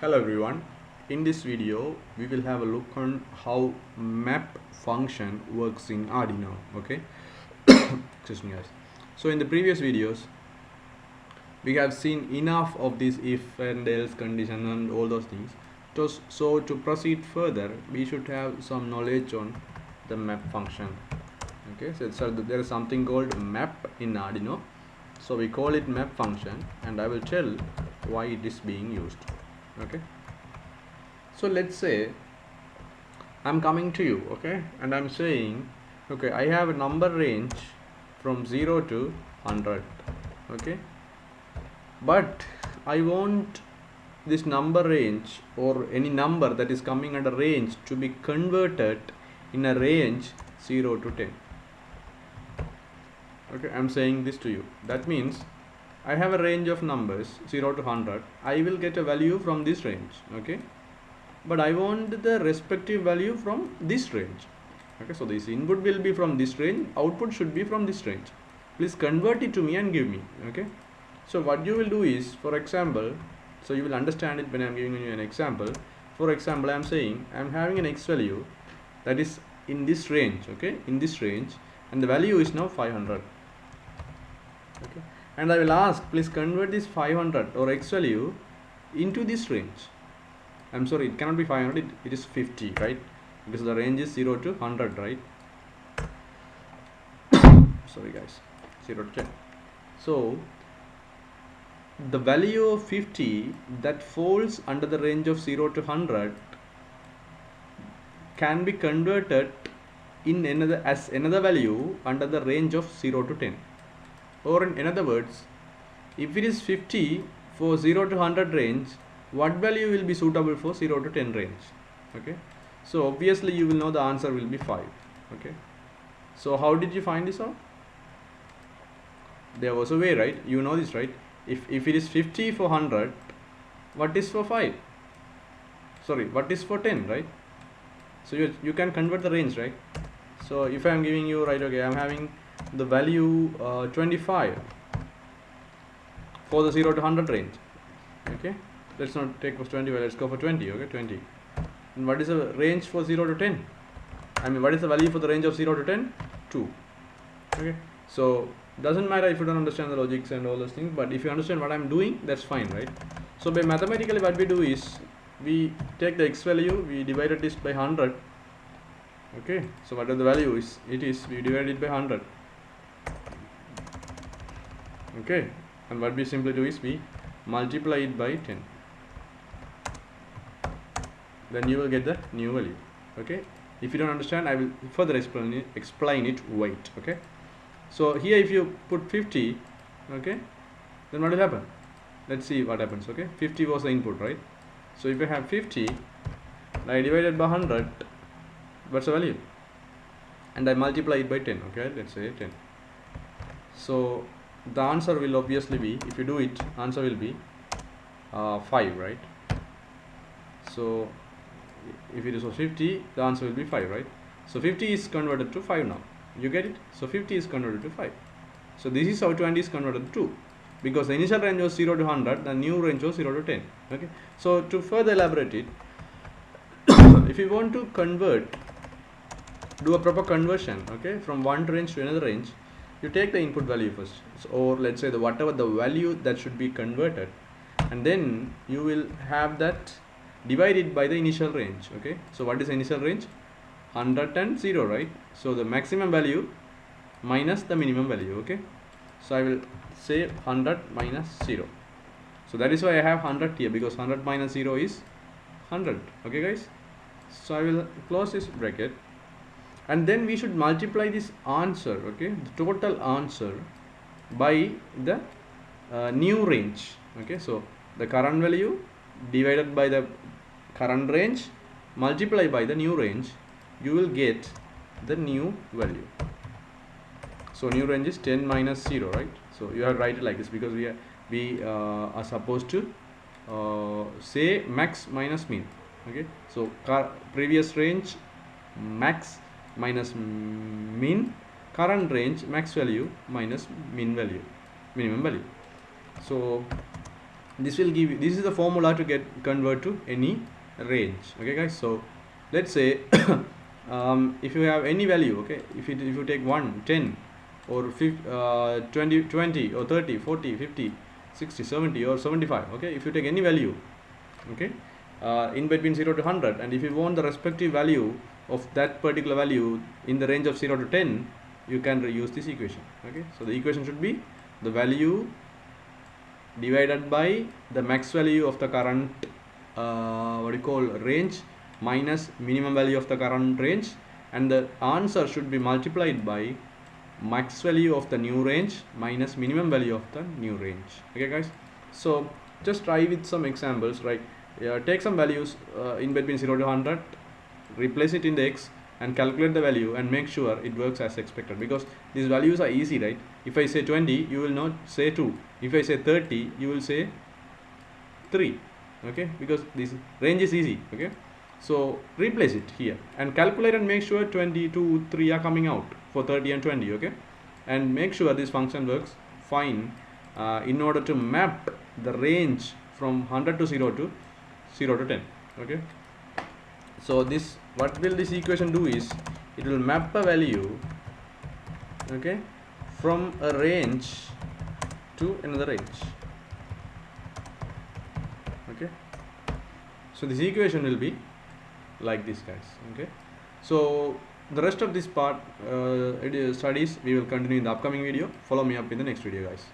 Hello everyone. In this video we will have a look on how map function works in Arduino. Okay. Excuse me guys. So in the previous videos we have seen enough of this if and else condition and all those things. So to proceed further we should have some knowledge on the map function. Okay, so there is something called map in Arduino, so we call it map function, and I will tell why it is being used. Okay, so let's say I'm coming to you, okay, and I'm saying, okay, I have a number range from 0 to 100, okay, but I want this number range or any number that is coming under range to be converted in a range 0 to 10. Okay, I'm saying this to you. That means I have a range of numbers 0 to 100. I will get a value from this range, okay, but I want the respective value from this range. Okay, so this input will be from this range, output should be from this range. Please convert it to me and give me. Okay, so what you will do is, for example, so you will understand it when I'm giving you an example. For example, I'm saying I'm having an x value that is in this range, okay, in this range, and the value is now 500. Okay, and I will ask, please convert this 500 or x value into this range. I'm sorry, it cannot be 500, it is 50, right? Because the range is 0 to 100, right? Sorry guys, 0 to 10. So the value of 50 that falls under the range of 0 to 100 can be converted in another value under the range of 0 to 10. Or in other words, if it is 50 for 0 to 100 range, what value will be suitable for 0 to 10 range? Okay, so obviously you will know the answer will be 5. Okay, so how did you find this out? There was a way, right? You know this, right? If it is 50 for 100, what is for 5? Sorry, what is for 10, right? So you can convert the range, right? So if I am giving you, right, okay, I'm having the value 25 for the 0 to 100 range. Okay, let's not take for 25, let's go for 20. Okay, 20. And what is the range for 0 to 10? I mean, what is the value for the range of 0 to 10? 2. Okay, so doesn't matter if you don't understand the logics and all those things, but if you understand what I'm doing, that's fine, right? So by mathematically what we do is we take the x value, we divided this by 100. Okay, so whatever the value is, we divide it by 100. Okay, and what we simply do is we multiply it by 10. Then you will get the new value. Okay, if you don't understand, I will further explain it. Wait. Okay, so here if you put 50, okay, then what will happen? Let's see what happens. Okay, 50 was the input, right? So if I have 50, I divided by 100, what's the value? And I multiply it by 10. Okay, let's say 10. So the answer will obviously be, if you do it, answer will be 5, right? So if it is 50, the answer will be 5, right? So 50 is converted to 5 now. You get it? So 50 is converted to 5. So this is how 20 is converted to 2. Because the initial range was 0 to 100, the new range was 0 to 10. Okay. So to further elaborate it, if you want to do a proper conversion, okay, from one range to another range, you take the input value first, or let's say whatever the value that should be converted, and then you will have that divided by the initial range. Okay, so what is the initial range? 100 and 0, right? So the maximum value minus the minimum value. Okay, so I will say 100 minus 0. So that is why I have 100 here, because 100 minus 0 is 100. Okay guys, so I will close this bracket, and then we should multiply this answer, okay, the total answer, by the new range. Okay, so the current value divided by the current range multiply by the new range, you will get the new value. So new range is 10 minus 0, right? So you have to write it like this, because we are supposed to say max minus min. Okay, so previous range max minus min, current range max value minus min value, minimum value. So this will give you, this is the formula to get convert to any range. Okay guys, so let's say if you have any value, okay, if you take 1, 10 or 20, 20 or 30, 40, 50, 60, 70 or 75, okay, if you take any value, okay, in between 0 to 100, and if you want the respective value of that particular value in the range of 0 to 10, you can reuse this equation. Okay, so the equation should be the value divided by the max value of the current range minus minimum value of the current range, and the answer should be multiplied by max value of the new range minus minimum value of the new range. Okay guys, so just try with some examples, right? Take some values in between 0 to 100, replace it in the x and calculate the value and make sure it works as expected, because these values are easy, right? If I say 20, you will not say 2. If I say 30, you will say 3. Okay, because this range is easy. Okay, so replace it here and calculate and make sure 20, 2, 3 are coming out for 30 and 20. Okay, and make sure this function works fine in order to map the range from 100 to 0 to 0 to 10. Okay, so this, what will this equation do is it will map a value, okay, from a range to another range. Okay, so this equation will be like this, guys. Okay, so the rest of this part studies we will continue in the upcoming video. Follow me up in the next video, guys.